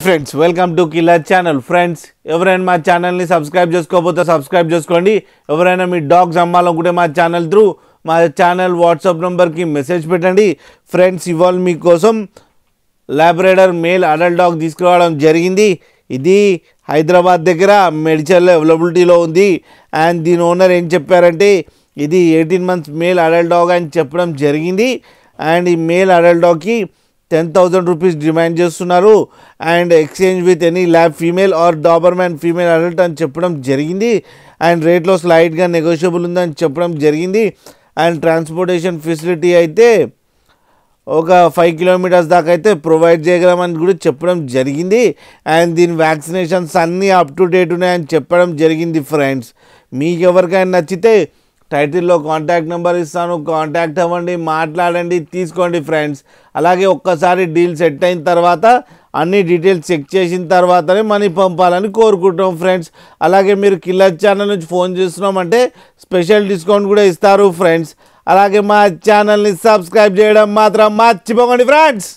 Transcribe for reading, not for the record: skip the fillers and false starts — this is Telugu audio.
Friends welcome to killer channel. Friends ఎవరైనా మా ఛానల్ని సబ్స్క్రైబ్ చేసుకోకపోతే సబ్స్క్రైబ్ చేసుకోండి. ఎవరైనా మీ డాగ్స్ అమ్మాలనుకుంటే మా ఛానల్ త్రూ మా ఛానల్ వాట్సాప్ నెంబర్కి మెసేజ్ పెట్టండి. ఫ్రెండ్స్ ఇవాళ మీకోసం లాబ్రాడర్ మేల్ అడల్ట్ డాగ్ తీసుకురావడం జరిగింది. ఇది హైదరాబాద్ దగ్గర మెడిచల్లో అవైలబిలిటీలో ఉంది. అండ్ దీని ఓనర్ ఏం చెప్పారంటే ఇది 18 months మేల్ అడల్ట్ డాగ్ అని చెప్పడం జరిగింది. అండ్ ఈ మేల్ అడల్ట్ డాగ్కి 10,000 rupees డిమాండ్ చేస్తున్నారు. And exchange with any lab female or Doberman female adult అని చెప్పడం జరిగింది. అండ్ రేట్లో స్లైడ్గా నెగోషియబుల్ ఉందని చెప్పడం జరిగింది. అండ్ ట్రాన్స్పోర్టేషన్ ఫెసిలిటీ అయితే ఒక 5 kilometers దాకా అయితే ప్రొవైడ్ చేయగలమని కూడా చెప్పడం జరిగింది. అండ్ దీని వ్యాక్సినేషన్స్ అన్నీ అప్ టు డేట్ ఉన్నాయని చెప్పడం జరిగింది. ఫ్రెండ్స్ మీకు ఎవరికైనా నచ్చితే టైటిల్లో కాంటాక్ట్ నెంబర్ ఇస్తాను, కాంటాక్ట్ అవ్వండి, మాట్లాడండి, తీసుకోండి ఫ్రెండ్స్. అలాగే ఒక్కసారి డీల్ సెట్ అయిన తర్వాత అన్ని డీటెయిల్స్ చెక్ చేసిన తర్వాతనే మనీ పంపాలని కోరుకుంటాం ఫ్రెండ్స్. అలాగే మీరు కిల్లర్ ఛానల్ నుంచి ఫోన్ చేస్తున్నామంటే స్పెషల్ డిస్కౌంట్ కూడా ఇస్తారు ఫ్రెండ్స్. అలాగే మా ఛానల్ని సబ్స్క్రైబ్ చేయడం మాత్రం మర్చిపోకండి ఫ్రెండ్స్.